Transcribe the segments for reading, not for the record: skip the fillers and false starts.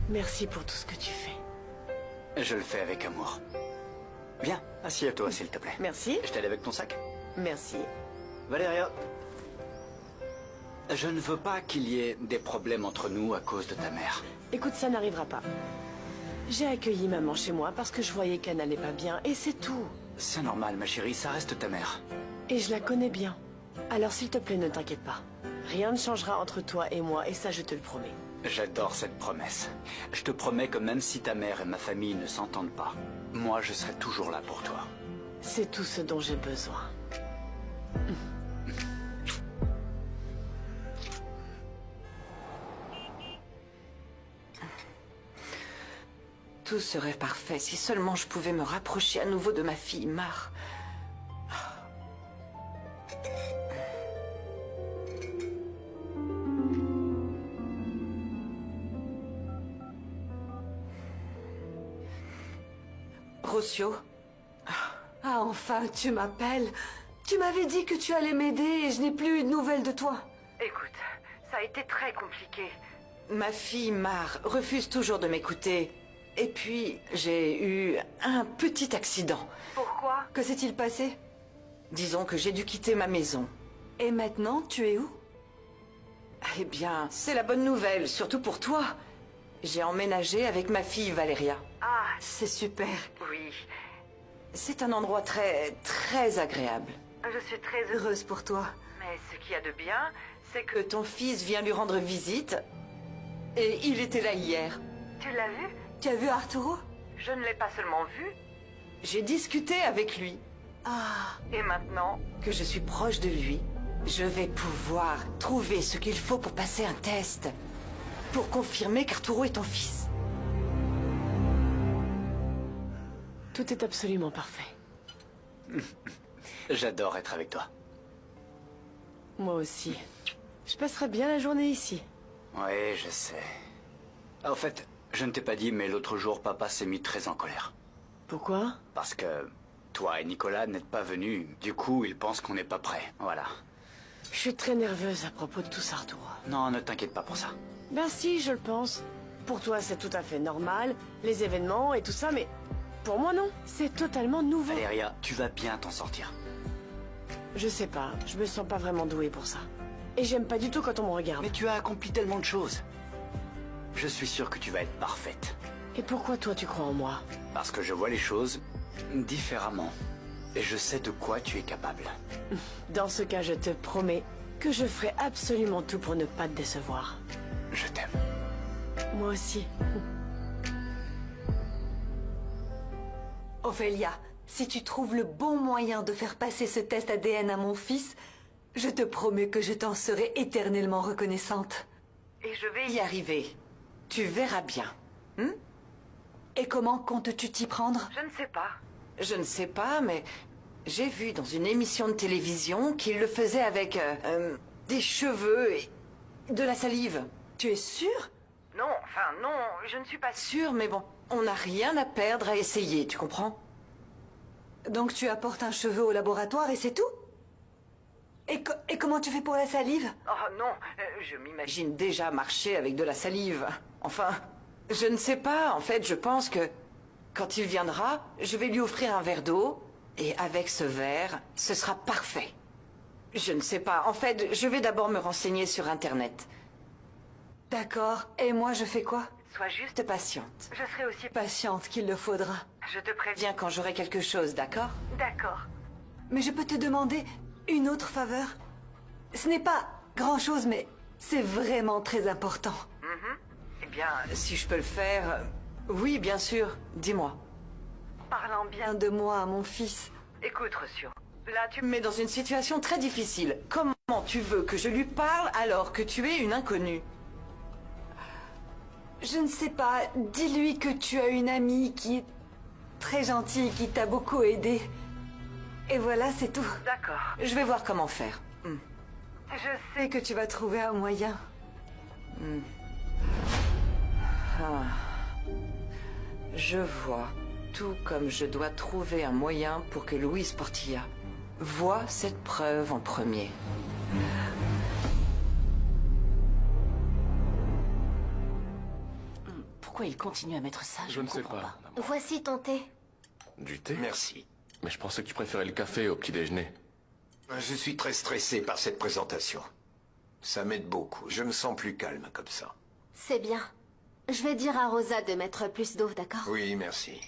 Merci pour tout ce que tu fais. Je le fais avec amour. Viens, assieds-toi s'il te plaît. Merci. Je t'aide avec ton sac. Merci. Valéria, je ne veux pas qu'il y ait des problèmes entre nous à cause de ta mère. Écoute, ça n'arrivera pas. J'ai accueilli maman chez moi parce que je voyais qu'elle n'allait pas bien, et c'est tout. C'est normal, ma chérie, ça reste ta mère. Et je la connais bien. Alors s'il te plaît, ne t'inquiète pas. Rien ne changera entre toi et moi, et ça je te le promets. J'adore cette promesse. Je te promets que même si ta mère et ma famille ne s'entendent pas, moi je serai toujours là pour toi. C'est tout ce dont j'ai besoin. Tout serait parfait si seulement je pouvais me rapprocher à nouveau de ma fille, Mar. Rossio? Ah, enfin, tu m'appelles. Tu m'avais dit que tu allais m'aider et je n'ai plus eu de nouvelles de toi. Écoute, ça a été très compliqué. Ma fille, Mar, refuse toujours de m'écouter. Et puis, j'ai eu un petit accident. Pourquoi? Que s'est-il passé? Disons que j'ai dû quitter ma maison. Et maintenant, tu es où? Eh bien, c'est la bonne nouvelle, surtout pour toi. J'ai emménagé avec ma fille Valéria. Ah, c'est super. Oui. C'est un endroit très agréable. Je suis très heureuse pour toi. Mais ce qu'il y a de bien, c'est que ton fils vient lui rendre visite. Et il était là hier. Tu l'as vu? Tu as vu Arturo? Je ne l'ai pas seulement vu, j'ai discuté avec lui. Ah, Et maintenant que je suis proche de lui, je vais pouvoir trouver ce qu'il faut pour passer un test. Pour confirmer qu'Arturo est ton fils. Tout est absolument parfait. J'adore être avec toi. Moi aussi. Je passerai bien la journée ici. Oui, je sais. En fait, je ne t'ai pas dit, mais l'autre jour, papa s'est mis très en colère. Pourquoi? Parce que toi et Nicolas n'êtes pas venus. Du coup, il pense qu'on n'est pas prêts. Voilà. Je suis très nerveuse à propos de tout ça, Arturo. Non, ne t'inquiète pas pour ça. Ben si, je le pense. Pour toi, c'est tout à fait normal, les événements et tout ça, mais pour moi, non. C'est totalement nouveau. Valéria, tu vas bien t'en sortir. Je sais pas, je me sens pas vraiment douée pour ça. Et j'aime pas du tout quand on me regarde. Mais tu as accompli tellement de choses. Je suis sûr que tu vas être parfaite. Et pourquoi toi, tu crois en moi? Parce que je vois les choses différemment. Et je sais de quoi tu es capable. Dans ce cas, je te promets que je ferai absolument tout pour ne pas te décevoir. Je t'aime. Moi aussi. Ophélia, si tu trouves le bon moyen de faire passer ce test ADN à mon fils, je te promets que je t'en serai éternellement reconnaissante. Et je vais y arriver. Tu verras bien. Et comment comptes-tu t'y prendre? Je ne sais pas. Je ne sais pas, mais j'ai vu dans une émission de télévision qu'il le faisait avec des cheveux et de la salive. Tu es sûre? Non, enfin non, je ne suis pas sûre, mais bon, on n'a rien à perdre à essayer, tu comprends? Donc tu apportes un cheveu au laboratoire et c'est tout? Et comment tu fais pour la salive? Oh non, je m'imagine déjà marcher avec de la salive. Enfin, je ne sais pas, en fait, je pense que quand il viendra, je vais lui offrir un verre d'eau, et avec ce verre, ce sera parfait. Je ne sais pas, en fait, je vais d'abord me renseigner sur Internet. D'accord, et moi je fais quoi? Sois juste patiente. Je serai aussi Patiente qu'il le faudra. Je te préviens quand j'aurai quelque chose, d'accord? D'accord. Mais je peux te demander une autre faveur? Ce n'est pas grand-chose, mais c'est vraiment très important. Eh bien, si je peux le faire... oui, bien sûr. Dis-moi. Parlant bien de moi à mon fils. Écoute, Rossio, là tu me mets dans une situation très difficile. Comment tu veux que je lui parle alors que tu es une inconnue? Je ne sais pas, dis-lui que tu as une amie qui est très gentille, qui t'a beaucoup aidé. Et voilà, c'est tout. D'accord. Je vais voir comment faire. Je sais que tu vas trouver un moyen. Je vois. Tout comme je dois trouver un moyen pour que Luis Portilla voie cette preuve en premier. Pourquoi il continue à mettre ça? Je ne sais comprends pas. Voici ton thé. Du thé? Merci. Mais je pensais que tu préférais le café au petit déjeuner. Je suis très stressé par cette présentation. Ça m'aide beaucoup. Je me sens plus calme comme ça. C'est bien. Je vais dire à Rosa de mettre plus d'eau, d'accord? Oui, merci.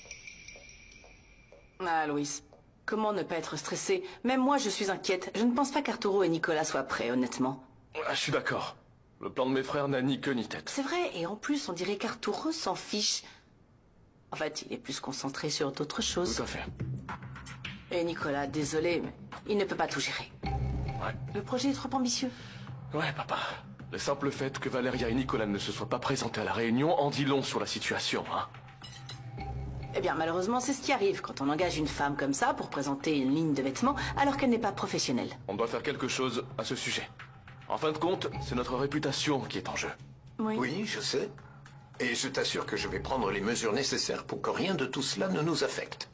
Ah, Louise, comment ne pas être stressée? Même moi, je suis inquiète. Je ne pense pas qu'Arturo et Nicolas soient prêts, honnêtement. Ah, je suis d'accord. Le plan de mes frères n'a ni queue ni tête. C'est vrai, et en plus, on dirait qu'Arturo s'en fiche. En fait, il est plus concentré sur d'autres choses. Tout à fait. Et Nicolas, désolé, mais il ne peut pas tout gérer. Ouais. Le projet est trop ambitieux. Ouais, papa. Le simple fait que Valéria et Nicolas ne se soient pas présentés à la réunion en dit long sur la situation, hein. Eh bien, malheureusement, c'est ce qui arrive quand on engage une femme comme ça pour présenter une ligne de vêtements alors qu'elle n'est pas professionnelle. On doit faire quelque chose à ce sujet. En fin de compte, c'est notre réputation qui est en jeu. Oui, je sais. Et je t'assure que je vais prendre les mesures nécessaires pour que rien de tout cela ne nous affecte.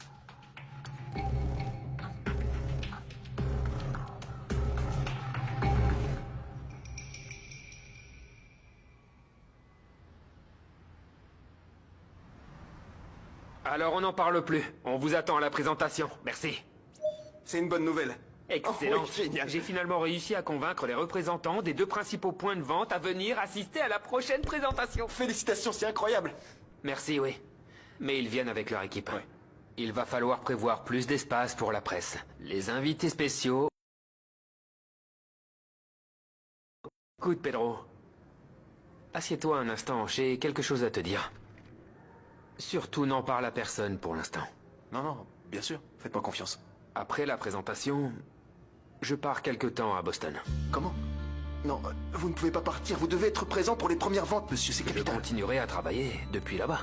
Alors on n'en parle plus. On vous attend à la présentation. Merci. C'est une bonne nouvelle. Excellent. Oh, oui, génial. J'ai finalement réussi à convaincre les représentants des 2 principaux points de vente à venir assister à la prochaine présentation. Félicitations, c'est incroyable. Merci, oui. Mais ils viennent avec leur équipe. Ouais. Il va falloir prévoir plus d'espace pour la presse. Les invités spéciaux... Écoute, Pedro. Assieds-toi un instant, j'ai quelque chose à te dire. Surtout n'en parle à personne pour l'instant. Non, bien sûr. Faites-moi confiance. Après la présentation, je pars quelque temps à Boston. Comment? Non, vous ne pouvez pas partir. Vous devez être présent pour les premières ventes, monsieur. C'est Je capital. continuerai à travailler depuis là-bas.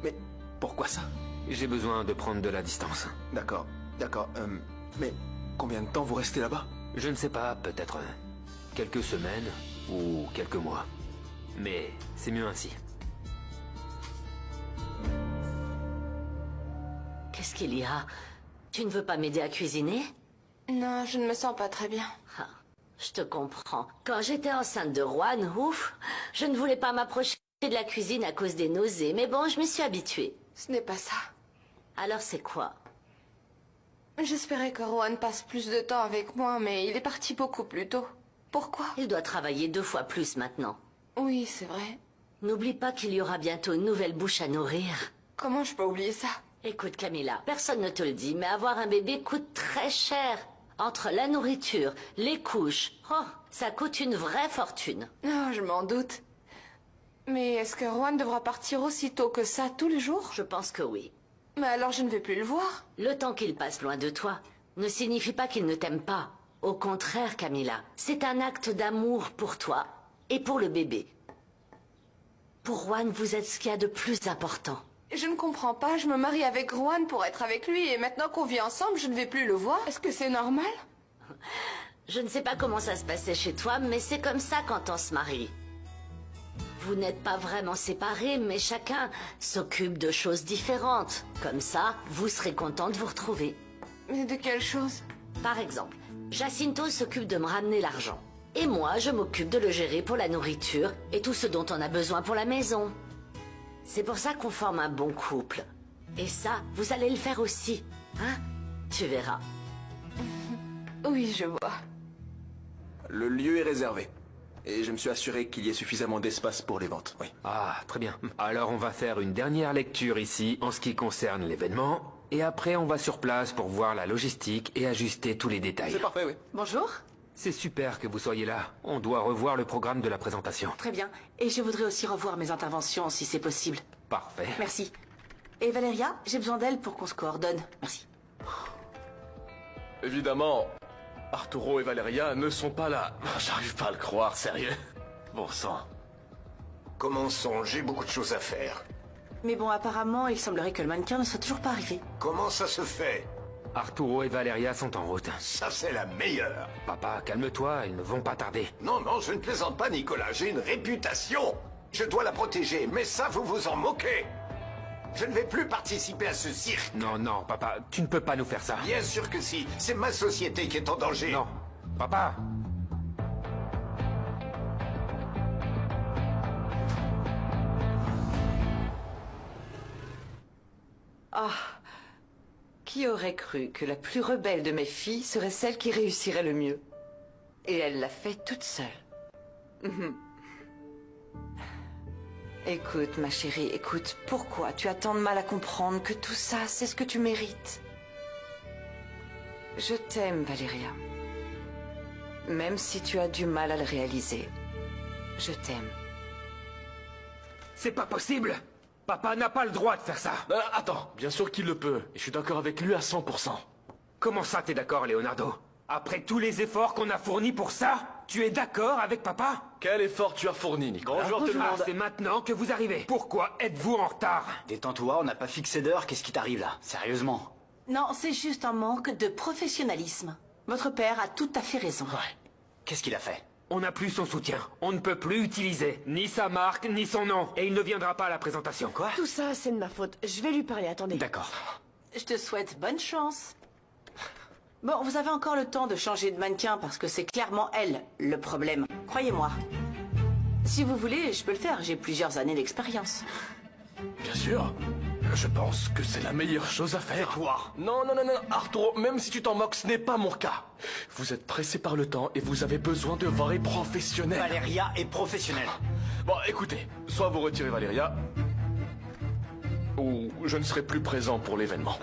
Mais pourquoi ça? J'ai besoin de prendre de la distance. D'accord. Mais combien de temps vous restez là-bas? Je ne sais pas, peut-être quelques semaines ou quelques mois. Mais c'est mieux ainsi. Qu'est-ce qu'il y a? Tu ne veux pas m'aider à cuisiner? Non, je ne me sens pas très bien. Ah, je te comprends. Quand j'étais enceinte de Juan, ouf, je ne voulais pas m'approcher de la cuisine à cause des nausées, mais bon, je me suis habituée. Ce n'est pas ça. Alors c'est quoi? J'espérais que Rohan passe plus de temps avec moi, mais il est parti beaucoup plus tôt. Pourquoi? Il doit travailler 2 fois plus maintenant. Oui, c'est vrai. N'oublie pas qu'il y aura bientôt une nouvelle bouche à nourrir. Comment je peux oublier ça? Écoute Camilla, personne ne te le dit, mais avoir un bébé coûte très cher. Entre la nourriture, les couches, oh, ça coûte une vraie fortune. Oh, je m'en doute. Mais est-ce que Rohan devra partir aussi tôt que ça tous les jours? Je pense que oui. Mais alors je ne vais plus le voir. Le temps qu'il passe loin de toi ne signifie pas qu'il ne t'aime pas. Au contraire, Camilla, c'est un acte d'amour pour toi et pour le bébé. Pour Juan, vous êtes ce qu'il y a de plus important. Je ne comprends pas, je me marie avec Rohan pour être avec lui et maintenant qu'on vit ensemble, je ne vais plus le voir. Est-ce que c'est normal? Je ne sais pas comment ça se passait chez toi, mais c'est comme ça quand on se marie. Vous n'êtes pas vraiment séparés, mais chacun s'occupe de choses différentes. Comme ça, vous serez content de vous retrouver. Mais de quelle chose? Par exemple, Jacinto s'occupe de me ramener l'argent. Et moi, je m'occupe de le gérer pour la nourriture et tout ce dont on a besoin pour la maison. C'est pour ça qu'on forme un bon couple. Et ça, vous allez le faire aussi, hein? Tu verras. Oui, je vois. Le lieu est réservé. Et je me suis assuré qu'il y ait suffisamment d'espace pour les ventes, oui. Ah, très bien. Alors on va faire une dernière lecture ici en ce qui concerne l'événement. Et après on va sur place pour voir la logistique et ajuster tous les détails. C'est parfait, oui. Bonjour. C'est super que vous soyez là. On doit revoir le programme de la présentation. Très bien. Et je voudrais aussi revoir mes interventions si c'est possible. Parfait. Merci. Et Valéria, j'ai besoin d'elle pour qu'on se coordonne. Merci. Évidemment, Arturo et Valéria ne sont pas là. J'arrive pas à le croire, sérieux. Bon sang. Commençons, j'ai beaucoup de choses à faire. Mais bon, apparemment, il semblerait que le mannequin ne soit toujours pas arrivé. Comment ça se fait? Arturo et Valéria sont en route. Ça, c'est la meilleure. Papa, calme-toi, ils ne vont pas tarder. Non, je ne plaisante pas, Nicolas. J'ai une réputation. Je dois la protéger, mais ça, vous vous en moquez. Je ne vais plus participer à ce cirque. Non, papa, tu ne peux pas nous faire ça. Bien sûr que si. C'est ma société qui est en danger. Non, papa. Ah, qui aurait cru que la plus rebelle de mes filles serait celle qui réussirait le mieux? Et elle l'a fait toute seule. Écoute, ma chérie, écoute, pourquoi tu as tant de mal à comprendre que tout ça, c'est ce que tu mérites? Je t'aime, Valéria. Même si tu as du mal à le réaliser. Je t'aime. C'est pas possible! Papa n'a pas le droit de faire ça! Attends, bien sûr qu'il le peut, et je suis d'accord avec lui à 100%. Comment ça t'es d'accord, Leonardo? Après tous les efforts qu'on a fournis pour ça, tu es d'accord avec papa? Quel effort tu as fourni, Nicolas? Bonjour tout le monde. C'est maintenant que vous arrivez. Pourquoi êtes-vous en retard? Détends-toi, on n'a pas fixé d'heure, qu'est-ce qui t'arrive là? Sérieusement? Non, c'est juste un manque de professionnalisme. Votre père a tout à fait raison. Ouais. Qu'est-ce qu'il a fait? On n'a plus son soutien. On ne peut plus utiliser ni sa marque, ni son nom. Et il ne viendra pas à la présentation. Quoi? Tout ça, c'est de ma faute. Je vais lui parler, attendez. D'accord. Je te souhaite bonne chance. Bon, vous avez encore le temps de changer de mannequin parce que c'est clairement elle, le problème. Croyez-moi. Si vous voulez, je peux le faire. J'ai plusieurs années d'expérience. Bien sûr. Je pense que c'est la meilleure chose à faire. Toi. Non, Arturo, même si tu t'en moques, ce n'est pas mon cas. Vous êtes pressé par le temps et vous avez besoin de vrais professionnels. Valéria est professionnelle. Bon, écoutez, soit vous retirez Valéria, ou je ne serai plus présent pour l'événement.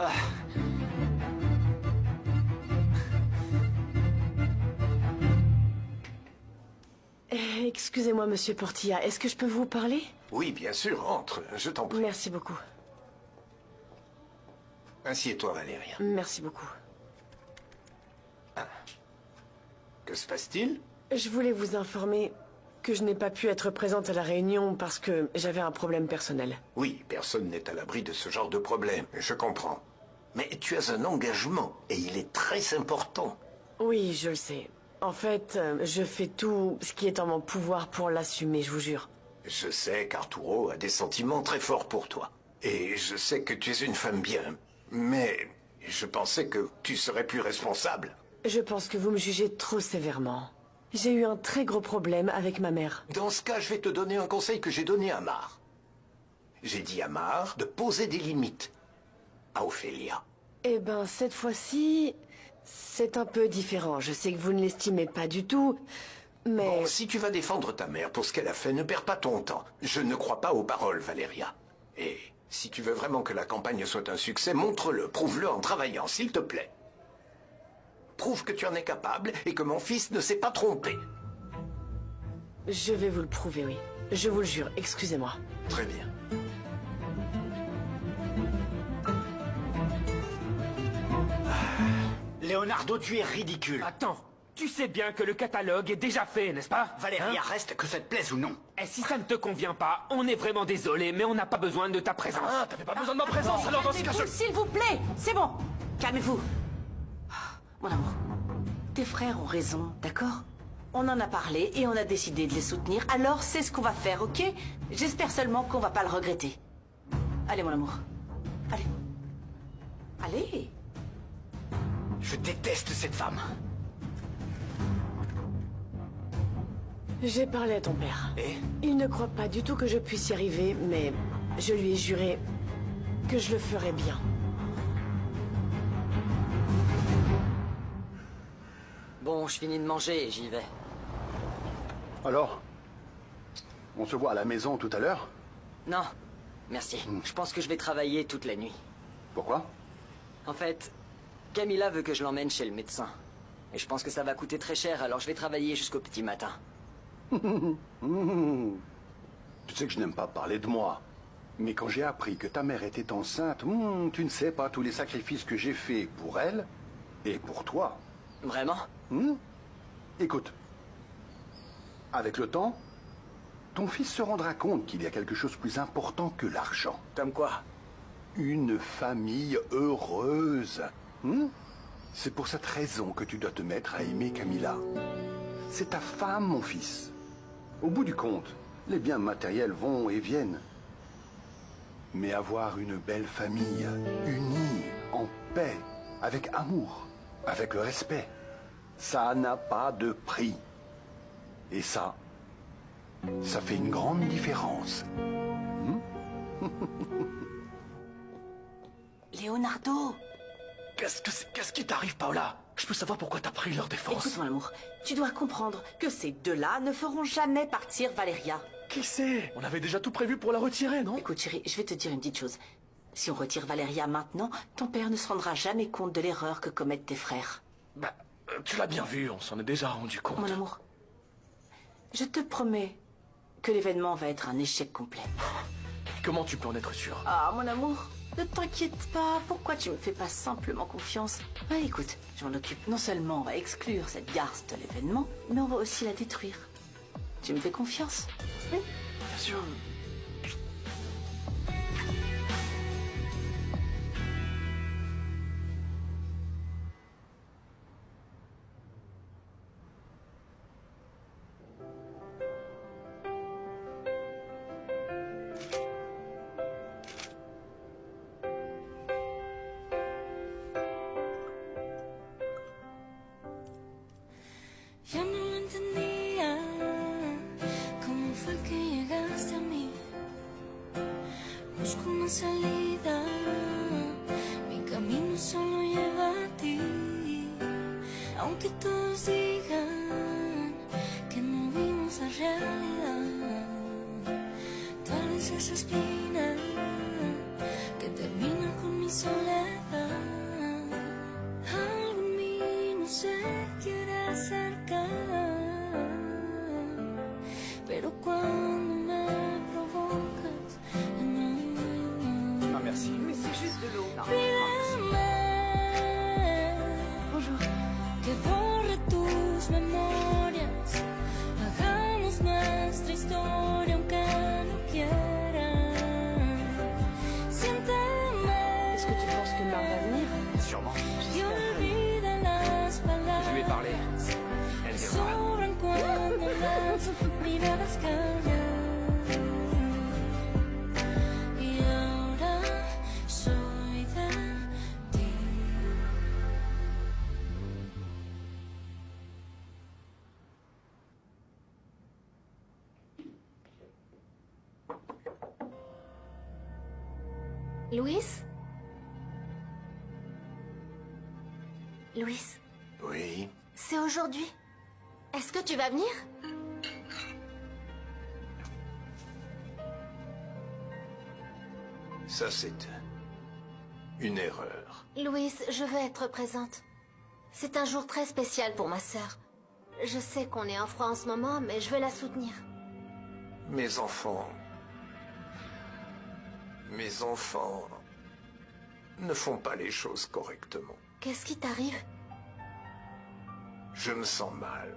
Excusez-moi, monsieur Portilla, est-ce que je peux vous parler? Oui, bien sûr, entre, je t'en prie. Merci beaucoup. Assieds-toi, Valéria. Merci beaucoup. Que se passe-t-il? Je voulais vous informer que je n'ai pas pu être présente à la réunion parce que j'avais un problème personnel. Oui, personne n'est à l'abri de ce genre de problème, je comprends. Mais tu as un engagement, et il est très important. Oui, je le sais. En fait, je fais tout ce qui est en mon pouvoir pour l'assumer, je vous jure. Je sais qu'Arturo a des sentiments très forts pour toi. Et je sais que tu es une femme bien. Mais je pensais que tu serais plus responsable. Je pense que vous me jugez trop sévèrement. J'ai eu un très gros problème avec ma mère. Dans ce cas, je vais te donner un conseil que j'ai donné à Mar. J'ai dit à Mar de poser des limites à Ophélia. Eh ben, cette fois-ci, c'est un peu différent. Je sais que vous ne l'estimez pas du tout, mais... Bon, si tu vas défendre ta mère pour ce qu'elle a fait, ne perds pas ton temps. Je ne crois pas aux paroles, Valéria. Et si tu veux vraiment que la campagne soit un succès, montre-le, prouve-le en travaillant, s'il te plaît. Prouve que tu en es capable et que mon fils ne s'est pas trompé. Je vais vous le prouver, oui. Je vous le jure, excusez-moi. Très bien. Leonardo, tu es ridicule. Attends, tu sais bien que le catalogue est déjà fait, n'est-ce pas? Valéria, Hein? reste, que ça te plaise ou non. Et si ça ne te convient pas, on est vraiment désolé, mais on n'a pas besoin de ta présence. Ah, t'avais pas besoin de ma présence, alors dans ce cas, Calmez-vous, s'il vous plaît. C'est bon. Calmez-vous. Mon amour, tes frères ont raison, d'accord? On en a parlé et on a décidé de les soutenir, alors c'est ce qu'on va faire, ok? J'espère seulement qu'on va pas le regretter. Allez, mon amour. Allez. Allez. Je déteste cette femme. J'ai parlé à ton père. Et? Il ne croit pas du tout que je puisse y arriver, mais je lui ai juré que je le ferais bien. Bon, je finis de manger et j'y vais. Alors? On se voit à la maison tout à l'heure? Non, merci. Je pense que je vais travailler toute la nuit. Pourquoi? En fait, Camilla veut que je l'emmène chez le médecin. Et je pense que ça va coûter très cher, alors je vais travailler jusqu'au petit matin. Tu sais que je n'aime pas parler de moi. Mais quand j'ai appris que ta mère était enceinte, tu ne sais pas tous les sacrifices que j'ai faits pour elle et pour toi. Vraiment? Écoute, avec le temps, ton fils se rendra compte qu'il y a quelque chose de plus important que l'argent. Comme quoi? Une famille heureuse. C'est pour cette raison que tu dois te mettre à aimer Camilla. C'est ta femme, mon fils. Au bout du compte, les biens matériels vont et viennent. Mais avoir une belle famille, unie, en paix, avec amour, avec le respect, ça n'a pas de prix. Et ça fait une grande différence. Leonardo. Qu'est-ce qui t'arrive, Paola? Je peux savoir pourquoi t'as pris leur défense. Écoute, mon amour, tu dois comprendre que ces deux-là ne feront jamais partir Valeria. Qui sait? On avait déjà tout prévu pour la retirer, non? Écoute, chérie, je vais te dire une petite chose. Si on retire Valeria maintenant, ton père ne se rendra jamais compte de l'erreur que commettent tes frères. Bah, tu l'as bien vu, on s'en est déjà rendu compte. Mon amour, je te promets que l'événement va être un échec complet. Comment tu peux en être sûr? Ah, mon amour, ne t'inquiète pas. Pourquoi tu me fais pas simplement confiance? Ah, écoute, je m'en occupe. Non seulement on va exclure cette garce de l'événement, mais on va aussi la détruire. Tu me fais confiance? Oui. Bien sûr. Yo no lo entendía, cómo fue que llegaste a mí. Busco una salida, mi camino solo lleva a ti. Aunque todos digan que no vimos la realidad, tal vez esa espina que termina con mi soledad. Algo en mí no se quiere acercar, pero cuando me provocas, Non, merci. Mais c'est juste de l'eau. pídeme que borre tus memorias, hagamos nuestra historia aunque no quieran. Siénteme. Est-ce que tu penses que Marc va venir? Sûrement. Y olvida las palabras. Je lui ai parlé. Elle viendra. Sobran cuando las miradas callan. Y ahora soy de ti. Louis? Louis, Oui. c'est aujourd'hui. Est-ce que tu vas venir? Ça, c'est une erreur. Louis, je veux être présente. C'est un jour très spécial pour ma sœur. Je sais qu'on est en froid en ce moment, mais je veux la soutenir. Mes enfants ne font pas les choses correctement. Qu'est-ce qui t'arrive? Je me sens mal.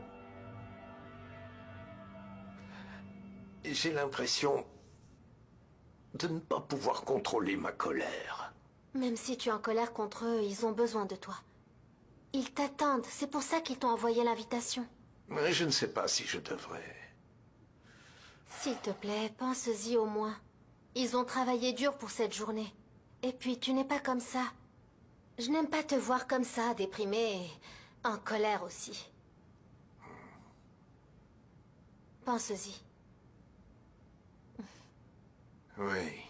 Et j'ai l'impression de ne pas pouvoir contrôler ma colère. Même si tu es en colère contre eux, ils ont besoin de toi. Ils t'attendent, c'est pour ça qu'ils t'ont envoyé l'invitation. Mais je ne sais pas si je devrais. S'il te plaît, pense-y au moins. Ils ont travaillé dur pour cette journée. Et puis, tu n'es pas comme ça. Je n'aime pas te voir comme ça, déprimé et en colère aussi. Pense-y. Oui.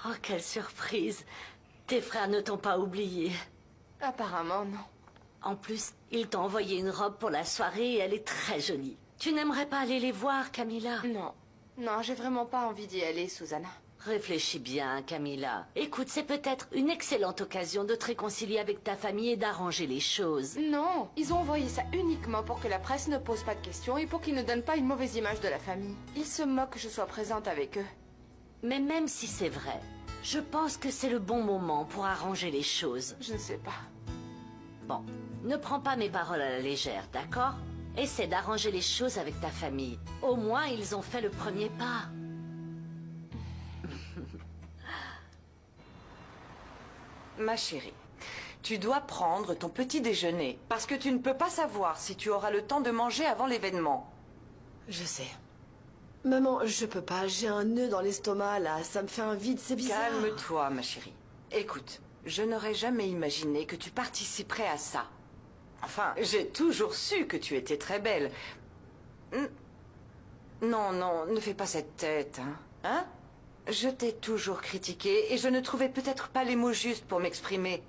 Oh, quelle surprise. Tes frères ne t'ont pas oublié. Apparemment, non. En plus, ils t'ont envoyé une robe pour la soirée et elle est très jolie. Tu n'aimerais pas aller les voir, Camilla? Non. Non, j'ai vraiment pas envie d'y aller, Susanna. Réfléchis bien, Camilla. Écoute, c'est peut-être une excellente occasion de te réconcilier avec ta famille et d'arranger les choses. Non, ils ont envoyé ça uniquement pour que la presse ne pose pas de questions et pour qu'ils ne donnent pas une mauvaise image de la famille. Ils se moquent que je sois présente avec eux. Mais même si c'est vrai, je pense que c'est le bon moment pour arranger les choses. Je ne sais pas. Bon, ne prends pas mes paroles à la légère, d'accord? Essaie d'arranger les choses avec ta famille. Au moins, ils ont fait le premier pas. Ma chérie, tu dois prendre ton petit déjeuner, parce que tu ne peux pas savoir si tu auras le temps de manger avant l'événement. Je sais. Maman, je peux pas, j'ai un nœud dans l'estomac là, ça me fait un vide, c'est bizarre. Calme-toi, ma chérie. Écoute, je n'aurais jamais imaginé que tu participerais à ça. Enfin, j'ai toujours su que tu étais très belle. Non, non, ne fais pas cette tête, hein. Hein? Je t'ai toujours critiqué et je ne trouvais peut-être pas les mots justes pour m'exprimer.